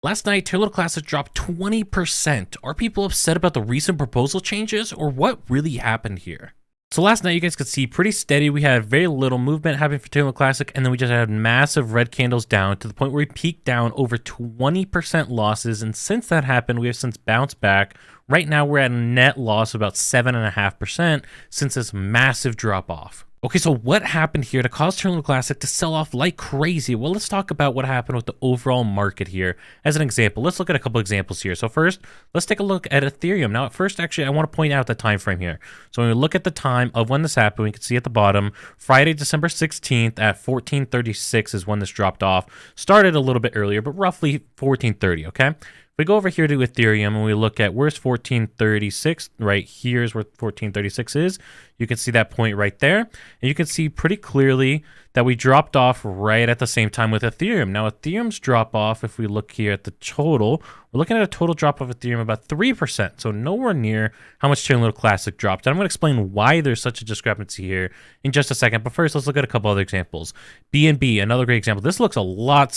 Last night, Terra Luna Classic dropped 20%. Are people upset about the recent proposal changes, or what really happened here? So last night, you guys could see pretty steady. We had very little movement happening for Terra Luna Classic, and then we just had massive red candles down to the point where we peaked down over 20% losses. And since that happened, we have since bounced back. Right now, we're at a net loss of about 7.5% since this massive drop off. Okay, so what happened here to cause Terra Luna Classic to sell off like crazy? Well, let's talk about what happened with the overall market here. As an example, let's look at a couple examples here. So first, let's take a look at Ethereum. Now, at first, actually, I want to point out the time frame here. So when we look at the time of when this happened, we can see at the bottom, Friday, December 16th at 14:36 is when this dropped off. Started a little bit earlier, but roughly 14:30, okay? If we go over here to Ethereum and we look at where's 1436, right here's where 1436 is. You can see that point right there. And you can see pretty clearly that we dropped off right at the same time with Ethereum. Now, Ethereum's drop off, if we look here at the total, we're looking at a total drop of Ethereum about 3%. So nowhere near how much Terra Luna Classic dropped. And I'm going to explain why there's such a discrepancy here in just a second. But first, let's look at a couple other examples. BNB, another great example. This looks a lot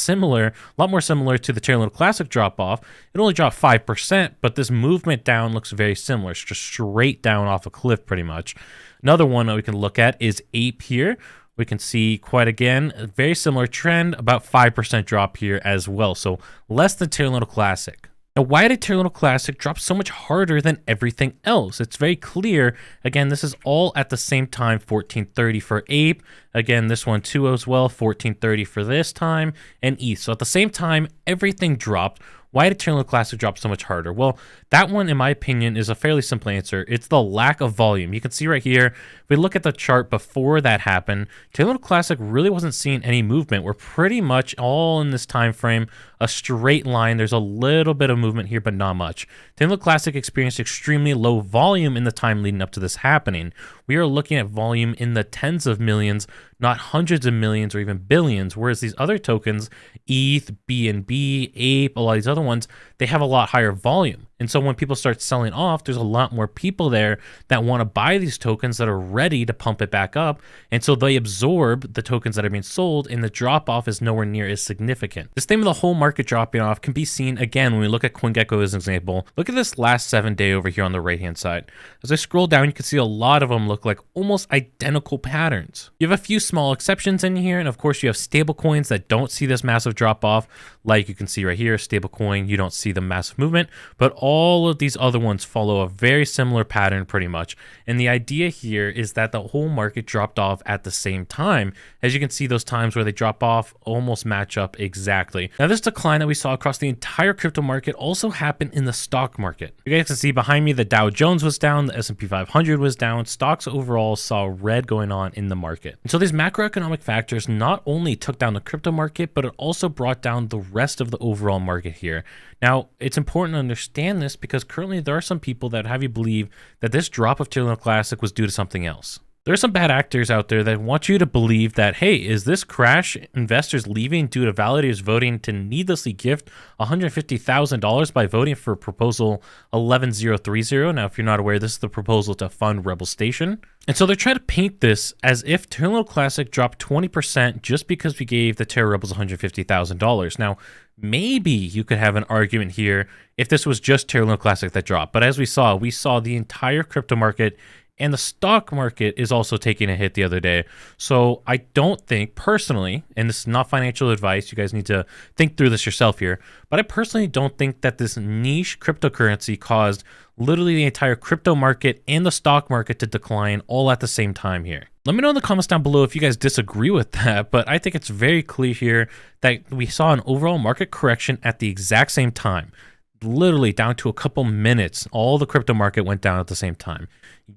more similar to the Terra Luna Classic drop off. It only dropped 5%, but this movement down looks very similar. It's just straight down off a cliff pretty much. Another one that we can look at is Ape here. We can see quite again, a very similar trend, about 5% drop here as well. So less than Terra Luna Classic. Now, why did Terra Luna Classic drop so much harder than everything else? It's very clear. Again, this is all at the same time, 1430 for Ape. Again, this one too as well, 1430 for this time, and ETH. So at the same time, everything dropped. Why did Terra Luna Classic drop so much harder? Well, that one, in my opinion, is a fairly simple answer. It's the lack of volume. You can see right here, if we look at the chart before that happened, Terra Luna Classic really wasn't seeing any movement. We're pretty much all in this time frame, a straight line. There's a little bit of movement here, but not much. Terra Luna Classic experienced extremely low volume in the time leading up to this happening. We are looking at volume in the tens of millions, not hundreds of millions or even billions, whereas these other tokens, ETH, BNB, Ape, a lot of these other ones, they have a lot higher volume. And so when people start selling off, there's a lot more people there that want to buy these tokens that are ready to pump it back up. And so they absorb the tokens that are being sold, and the drop off is nowhere near as significant. This theme of the whole market dropping off can be seen again when we look at CoinGecko as an example. Look at this last 7 day over here on the right hand side. As I scroll down, you can see a lot of them look like almost identical patterns. You have a few small exceptions in here, and of course you have stable coins that don't see this massive drop off. Like you can see right here, stable coin, you don't see the massive movement, but all of these other ones follow a very similar pattern pretty much. And the idea here is that the whole market dropped off at the same time. As you can see, those times where they drop off almost match up exactly. Now, this decline that we saw across the entire crypto market also happened in the stock market. You guys can see behind me, the Dow Jones was down, the S&P 500 was down. Stocks overall saw red going on in the market. And so these macroeconomic factors not only took down the crypto market, but it also brought down the rest of the overall market here. Now, it's important to understand this because currently there are some people that have you believe that this drop of Terra Luna Classic was due to something else. There are some bad actors out there that want you to believe that, hey, is this crash investors leaving due to validators voting to needlessly gift $150,000 by voting for proposal 11030? Now, if you're not aware, this is the proposal to fund Rebel Station. And so they're trying to paint this as if Terra Luna Classic dropped 20% just because we gave the Terra Rebels $150,000. Now, maybe you could have an argument here if this was just Terra Luna Classic that dropped. But as we saw the entire crypto market and the stock market is also taking a hit the other day. So I don't think personally, and this is not financial advice, you guys need to think through this yourself here, but I personally don't think that this niche cryptocurrency caused literally the entire crypto market and the stock market to decline all at the same time here. Let me know in the comments down below if you guys disagree with that, but I think it's very clear here that we saw an overall market correction at the exact same time. Literally down to a couple minutes, all the crypto market went down at the same time.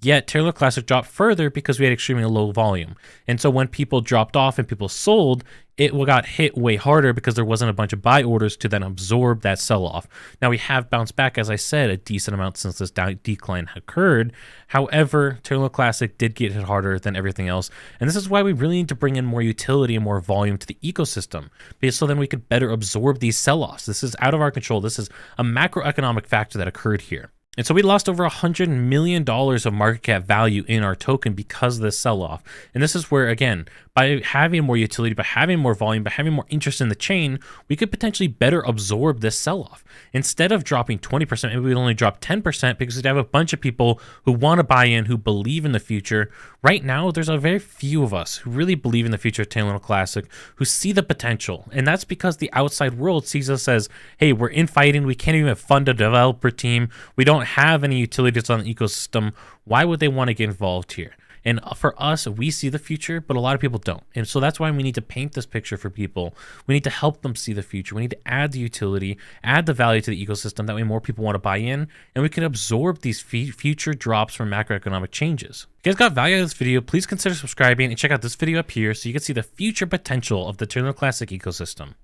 Yet Terra Luna Classic dropped further because we had extremely low volume. And so when people dropped off and people sold, it got hit way harder because there wasn't a bunch of buy orders to then absorb that sell-off. Now we have bounced back, as I said, a decent amount since this decline occurred. However, Terra Luna Classic did get hit harder than everything else. And this is why we really need to bring in more utility and more volume to the ecosystem, because so then we could better absorb these sell-offs. This is out of our control. This is a macroeconomic factor that occurred here. And so we lost over $100 million of market cap value in our token because of this sell-off. And this is where, again, by having more utility, by having more volume, by having more interest in the chain, we could potentially better absorb this sell-off. Instead of dropping 20%, maybe we'd only drop 10% because we'd have a bunch of people who want to buy in, who believe in the future. Right now, there's a very few of us who really believe in the future of Terra Luna Classic, who see the potential. And that's because the outside world sees us as, hey, we're infighting, we can't even fund a developer team, we don't have any utilities on the ecosystem. Why would they want to get involved here? And for us, we see the future, but a lot of people don't. And so that's why we need to paint this picture for people. We need to help them see the future. We need to add the utility, add the value to the ecosystem. That way more people want to buy in, and we can absorb these future drops from macroeconomic changes. If you guys got value out of this video, please consider subscribing and check out this video up here so you can see the future potential of the Terra Luna Classic ecosystem.